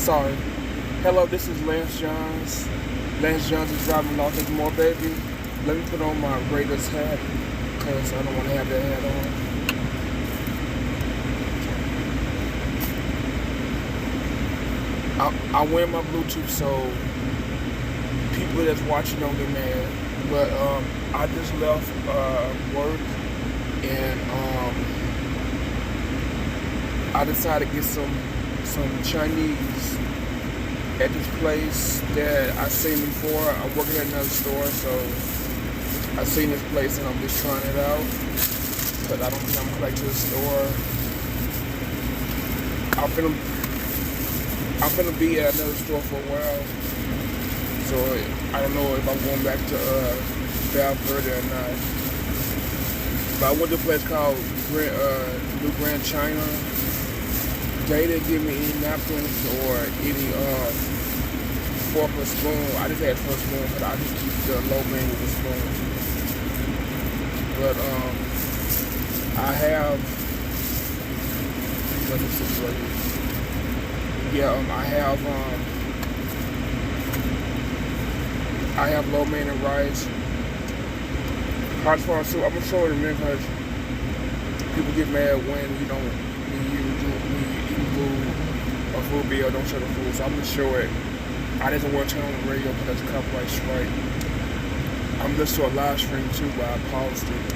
Sorry. Hello, this is Lance Johns. Lance Johns is driving Lost as more baby. Let me put on my Raiders hat because I don't want to have that hat on. I wear my Bluetooth so people that's watching don't get mad. But I just left work and I decided to get some Chinese at this place that I seen before. I'm working at another store, so I seen this place and I'm just trying it out. But I don't think I'm gonna go back to the store. I'm gonna be at another store for a while, so I don't know if I'm going back to Valverde or not. But I went to a place called New Grand China. They didn't give me any napkins or any fork or spoon. I just had first spoon, but I just keep the low man with the spoon. But I have another situation. Yeah, I have low man and rice. Hot far soup. I'm gonna show it in a minute because people get mad when you don't food or food bill, don't show the food, so I'm gonna show it. I didn't want to turn on the radio because that's a copyright strike. I'm listening to a live stream too, but I paused it.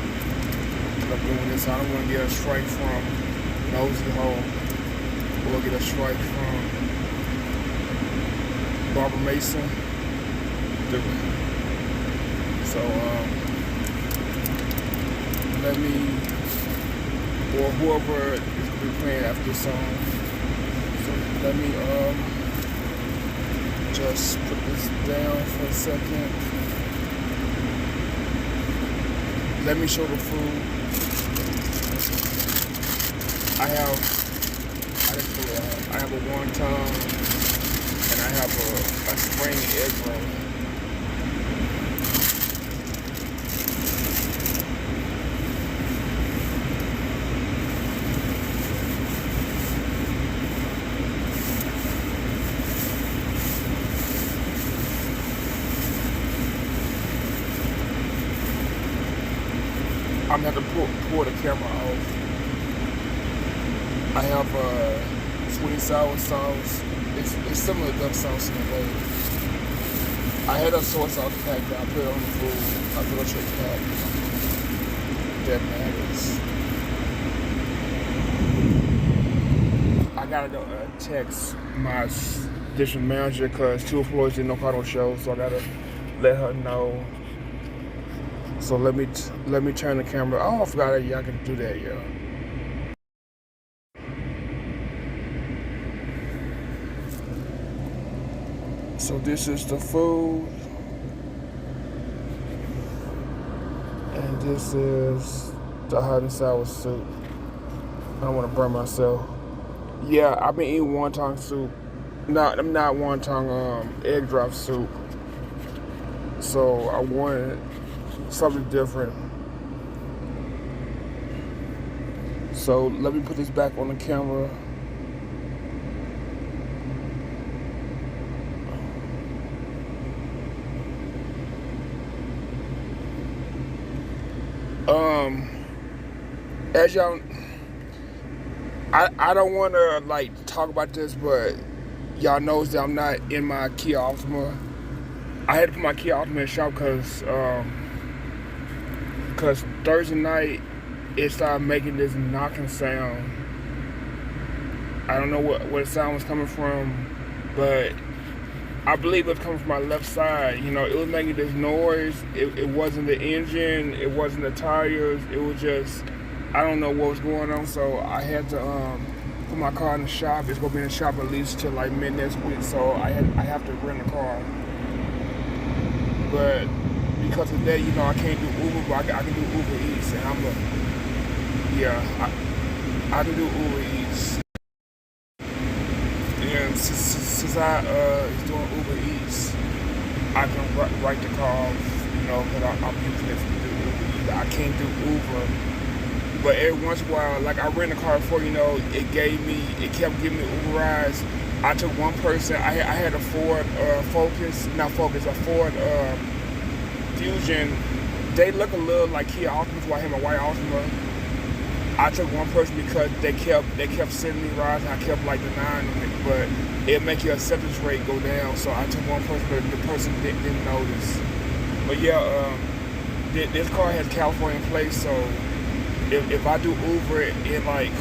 I'm doing this. I don't want to get a strike from Nosy Hole or get a strike from Barbara Mason. So let me, or whoever is gonna be playing after this song. So let me just put this down for a second. Let me show the food. I have a wonton and I have a spring egg roll. I'm gonna have to pull the camera off. I have sweet and sour sauce. It's similar to duck sauce in a way. I had a soy sauce pack that I put on the food. I put a trick pack. That matters. I gotta go text my district manager because 2 employees didn't know how to show, so I gotta let her know. So let me turn the camera. Oh, I forgot that y'all can do that, yeah. So this is the food, and this is the hot and sour soup. I don't want to burn myself. Yeah, I've been eating wonton soup. Not wonton egg drop soup. So I wanted something different. So let me put this back on the camera. As y'all, I don't want to like talk about this, but y'all knows that I'm not in my Kia Optima. I had to put my Kia Optima in shop because Thursday night it started making this knocking sound. I don't know what the sound was coming from, but I believe it was coming from my left side. You know, it was making this noise. It wasn't the engine, it wasn't the tires, it was just, I don't know what was going on, so I had to put my car in the shop. It's gonna be in the shop at least till like mid next week, so I have to rent a car. But because today, you know, I can't do Uber, but I can do Uber Eats, and I can do Uber Eats. And since I is doing Uber Eats, I can write the car, you know, because I'm using it to do Uber Eats. I can't do Uber But every once in a while, like I rent a car before, it kept giving me Uber rides. I took one person. I had a Ford Focus, not Focus, a Ford Fusion. They look a little like Kia Optimas, so I had my white Optima. I took one person because they kept sending me rides, and I kept like denying them, but it make your acceptance rate go down. So I took one person, but the person didn't notice. But yeah, this car has California plates, so if I do Uber in like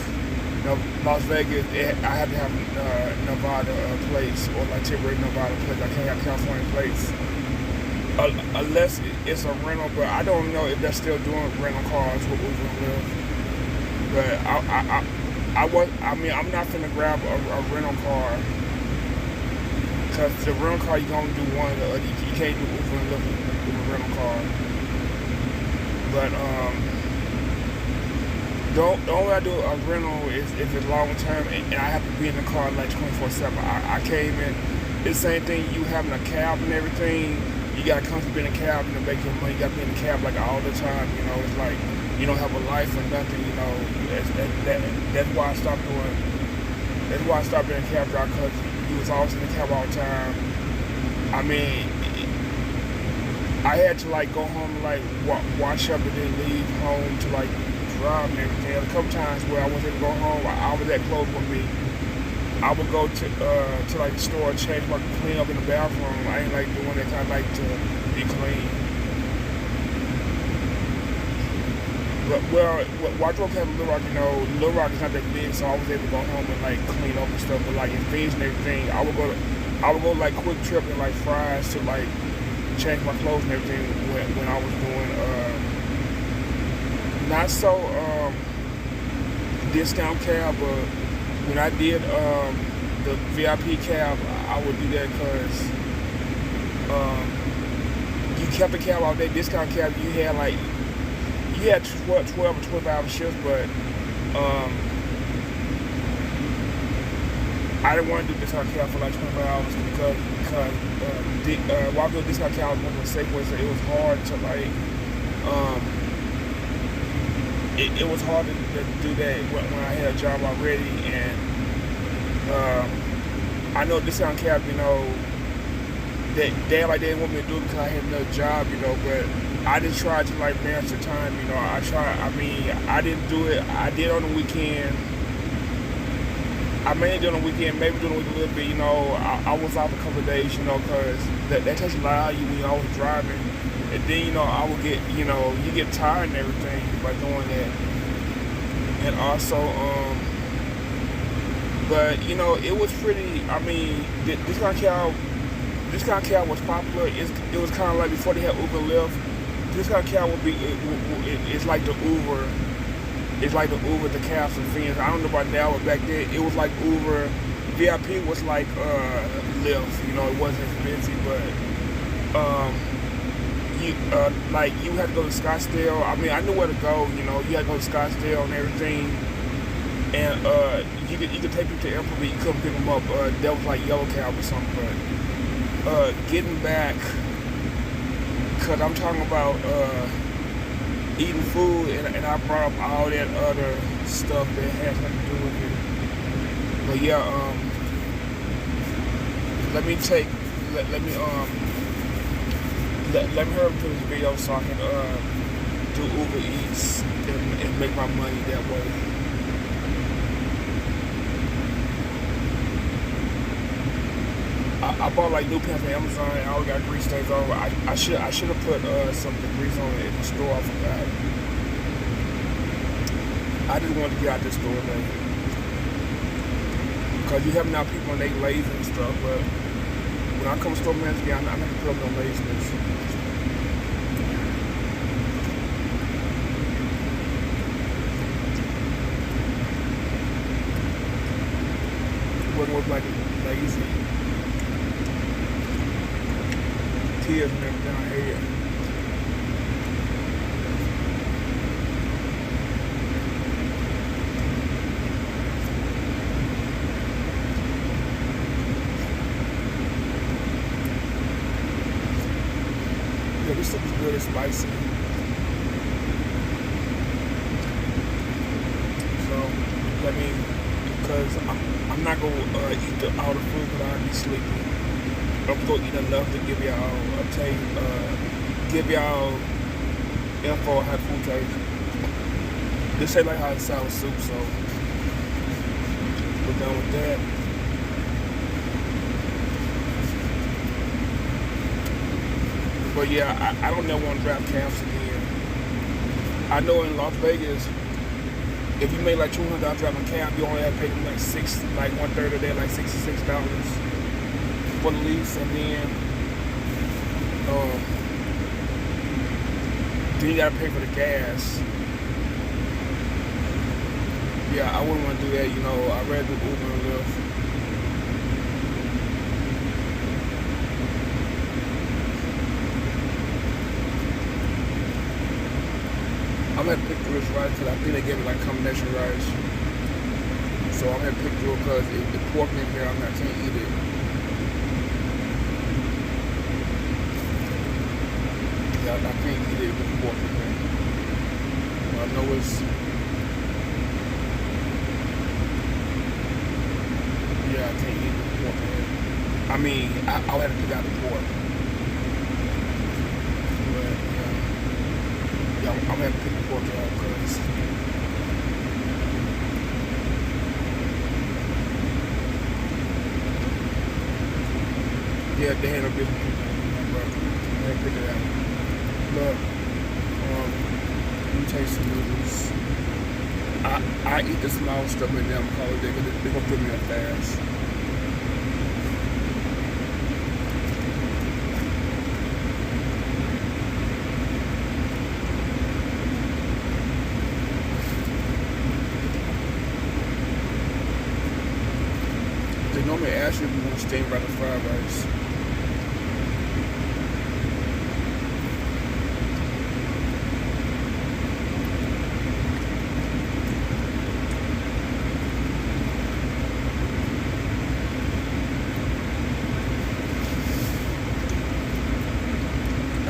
Las Vegas, I have to have Nevada plates or like temporary Nevada plates. I can't have California plates unless it's a rental. But I don't know if they're still doing rental cars with Uber and Lyft. But I'm not finna grab a rental car because the rental car you can only do one or the other. You can't do Uber and Lyft with a rental car. But the only way I do a rental is if it's long term and I have to be in the car like 24/7. I came in. It's the same thing. You having a cab and everything. You gotta constantly be in a cab and to make your money. You gotta be in the cab like all the time. It's like you don't have a life or nothing. That's why I stopped doing. That's why I stopped being a cab driver, because you was always in the cab all the time. I mean, I had to like go home and like wash up and then leave home to like drive and everything. A couple times where I wasn't able to go home, I was that close with me. I would go to like the store, change my clean up in the bathroom. I ain't like doing that. I like to be clean. But wardrobe have Little Rock, Little Rock is not that big, so I was able to go home and like clean up and stuff. But like in Phoenix and everything, I would go like quick trip and like Fry's to like change my clothes and everything when I was doing not so discount cab, but when I did the VIP cab, I would do that because you kept a cab all day. Discount cab, you had 12 or 12-hour shifts, but I didn't want to do discount cab for like 24 hours because while I was doing discount cab, I was working with Safeway, so it was hard to like it was hard to do that when I had a job already, and I know discount cab, they didn't want me to do it because I had another job, but I just tried to like manage the time, I didn't do it. I did on the weekend. I mainly did on the weekend, maybe doing the week a little bit, I was off a couple of days, because that takes a lot out of you when you're always driving. And then, I would get, you get tired and everything by doing that. And also, but, it was pretty, this kind of cab was popular. It was kind of like before they had Uber and Lyft. This kind of cab it's like the Uber. It's like the Uber, the cabs and Phoenix. I don't know about now, but back then it was like Uber. VIP was like Lyft. It wasn't as busy, but you had to go to Scottsdale. I knew where to go. You had to go to Scottsdale and everything. And you could take them to the airport, but you couldn't pick them up. That was like Yellow Cab or something. But getting back, because I'm talking about eating food, and I brought up all that other stuff that has nothing to do with it. But yeah, let me hurry up to this video so I can do Uber Eats and make my money that way. I bought like new pants on Amazon, and I already got grease stains over. I should have put some of the grease on it in the store. I forgot. I just wanted to get out this store today because you have now people and they lazy and stuff. But when I come to store manager again, I'm not gonna put up no laziness. It wouldn't look like lazy. Tears and everything I had. Yeah, this stuff is really spicy. mean, because I'm not gonna eat all the food because I'll be sleepy. I'm gonna eat enough to give y'all a taste, give y'all info on how food tastes. This ain't like how it sour soup, so we're done with that. But yeah, I don't never want to drive camps again. I know in Las Vegas, if you make like $200 driving cab, you only have to pay them like 1/3 of that, like $66 for the lease, and then you gotta pay for the gas. Yeah, I wouldn't want to do that. I'd rather do Uber and Lyft. I'm gonna pick through this rice because I think they gave me like combination rice. So I'm gonna pick through it because the pork in here, I can't eat it. Yeah, I can't eat it with the pork in here. I know it's. Yeah, I can't eat the pork in here. I mean, I'll have to pick out the pork. But, yeah, I'm gonna have to pick the pork out because. Yeah, they had a business but I had to pick it out. But, let me taste some noodles. I eat the small stuff in them because they're gonna put me up fast. They normally ask you if you want to steam by the fried rice.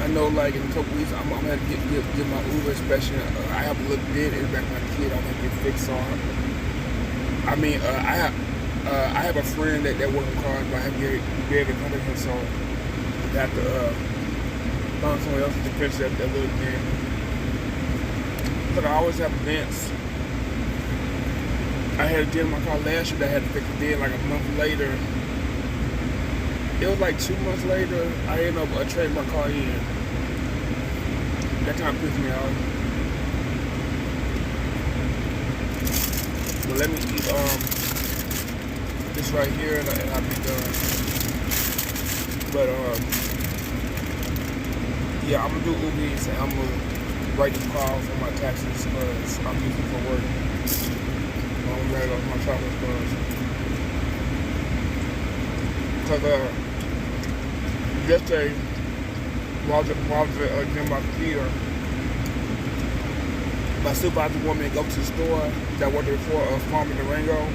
I know, like in a couple weeks, I'm gonna have to get my Uber inspection. I have to look dead in the back of my kid. I'm gonna get fixed on. I mean, I have a friend that works in cars, but I have to be able to come to him, so I have to find someone else to fix that little dent. Look, I always have vents. I had a dent in my car last year that I had to fix the dent like a month later. It was like 2 months later, I ended up trading my car in. That kind of pissed me off. But let me eat this right here and I'll be done. But yeah, I'm gonna do Uber Eats and I'm gonna write the call for my taxes because I'm using it for work. I'm ready off my chocolate because yesterday, while I was getting my computer, my supervisor wanted me to go to the store that I worked there before, Farm in Durango.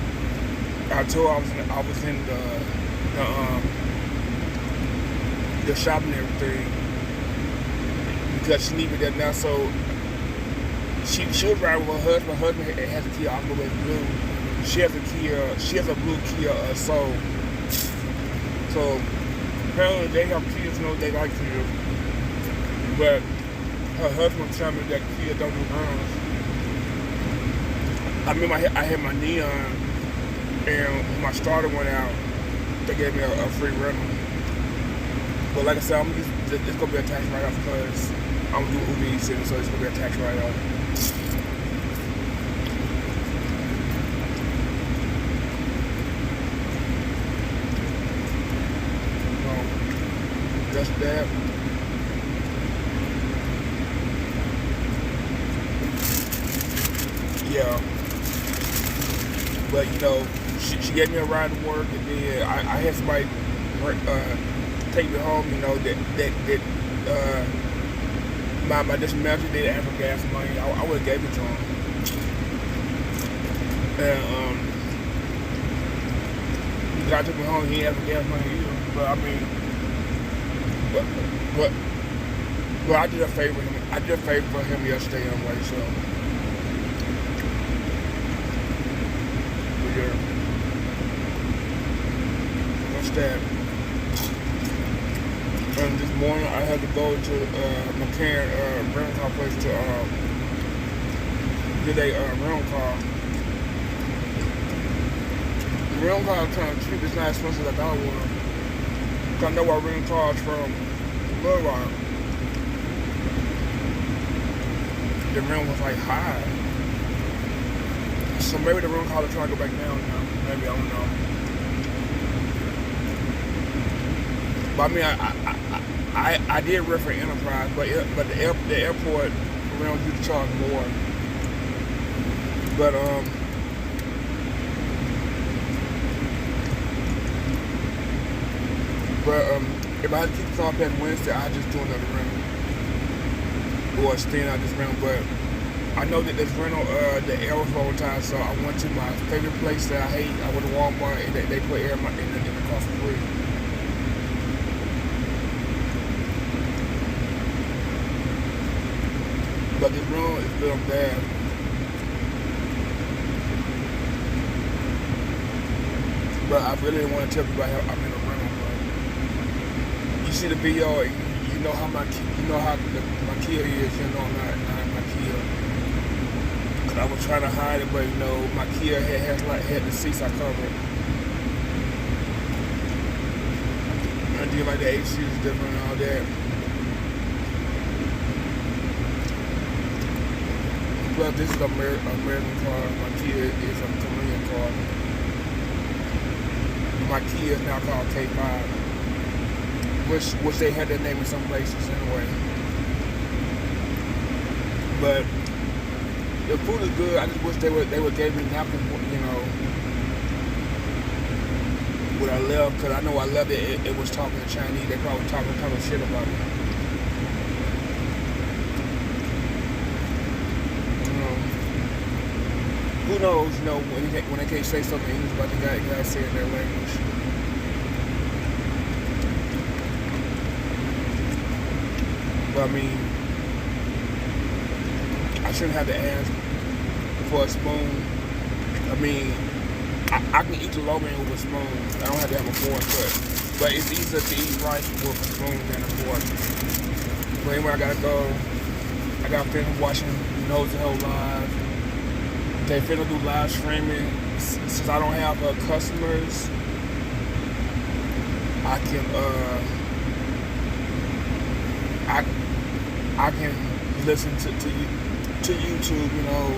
I told her I was in the shop and everything because she needed me there now. So she was riding with her husband. Her husband has a Kia Aqua blue. She has a blue Kia Soul. So apparently they have kids know they like Kia, but her husband was telling me that Kia don't do runs. I remember I had my Neon, and when my starter went out, they gave me a free rental. But like I said, it's gonna be a tax write-off because I'm gonna do Uber Eats, so it's gonna be a tax write-off. That's that. Yeah. But she gave me a ride to work, and then I had somebody take me home. My district manager did ask for gas money. I would have gave it to him. And the guy took me home. He didn't ask for gas money either. But I mean, but I did a favor for him. I did a favor for him yesterday anyway. So that. And this morning I had to go to McCann rental car place to get a rental car. The rental car is kind of cheap. It's not as expensive as I thought it was. Cause I know I rented cars from Little Rock. The rent was like high. So maybe the rental car is trying to go back down now. Maybe, I don't know. But I mean, I did rent for Enterprise, but the airport around you to charge more. But if I had to keep the car past Wednesday, I just do another rental or extend out this rental. But I know that this rental, the air was overtime, so I went to my favorite place that I hate. I went to Walmart and they put air in the car for free. But this room is built bad. But I really didn't want to tell people I'm in a rental. But you see the video, you know how my Kia is. You know not my Kia. Cause I was trying to hide it, but you know my Kia had the seats I covered. I did like the AC is different and all that. Plus, this is an American car. My Kia is a Korean car. My Kia is now called K5, which they had their name in some places anyway. But the food is good. I just wish they would give me napkins, you know, when I left, because I know I left it. It was talking in Chinese. They probably talking kind of shit about me. Who knows, you know, when they can't say something in English, but they gotta say it in their language. But I mean, I shouldn't have to ask for a spoon. I mean, I can eat the lo mein with a spoon. I don't have to have a fork, but it's easier to eat rice with a spoon than a fork. But anyway, I gotta go. I gotta finish watching Nose to Hell live. They finna do live streaming. Since I don't have customers, I can I can listen to YouTube. You know,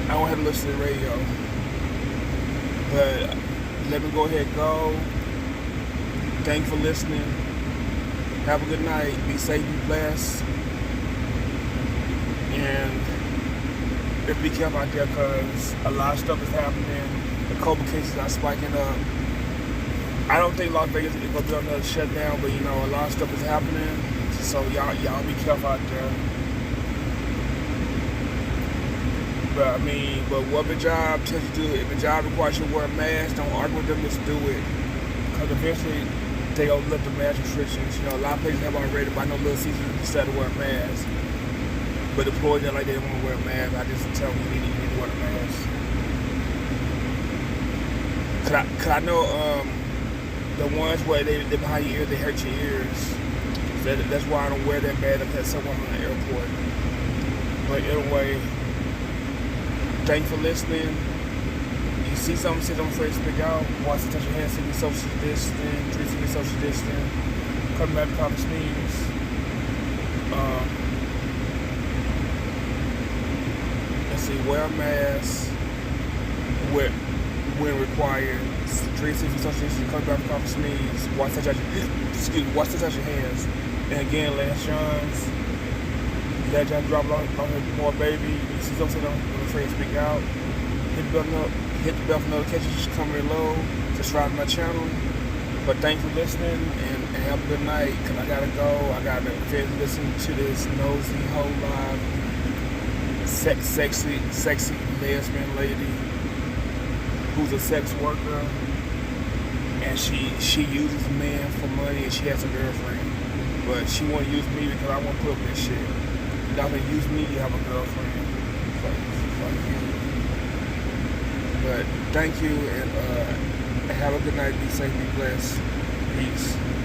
I don't have to listen to the radio. But let me go ahead and go. Thanks for listening. Have a good night. Be safe, be blessed, and be careful out there, because a lot of stuff is happening. The COVID cases are spiking up. I don't think Las Vegas is going to be on another shutdown, but you know, a lot of stuff is happening. So y'all be careful out there. But I mean, but what the job tells you to do, if the job requires you to wear a mask, don't argue with them, just do it. Because eventually they don't lift the mask restrictions. You know, a lot of places have already, but I know Little Caesars decided to wear a mask. But the employees that like they don't want to wear a mask, I just tell them you need to wear a mask. Cause I know the ones where they behind your ears, they hurt your ears. That's why I don't wear that bad. I've had someone in the airport. But anyway, thanks for listening. You see something, sit on face, speak out. Watch to touch your hands, 6 social distance, 3 feet social distance. Come back, cough, sneeze. Wear a mask when required. 3 feet social distance. Come back, cough, sneeze. Watch to touch your hands. And again, last chance. Let John drop it on more baby. You see something on the afraid to speak out. Hit the bell for notifications. Comment below. Subscribe to my channel. But thanks for listening and have a good night. Cause I gotta go. I gotta listen to this nosy whole live. Sexy lesbian lady who's a sex worker, and she uses men for money, and she has a girlfriend, but she won't use me because I won't put up this shit. You're not gonna use me, you have a girlfriend. Fuck you. But thank you, and have a have a good night. Be safe. Be blessed. Peace.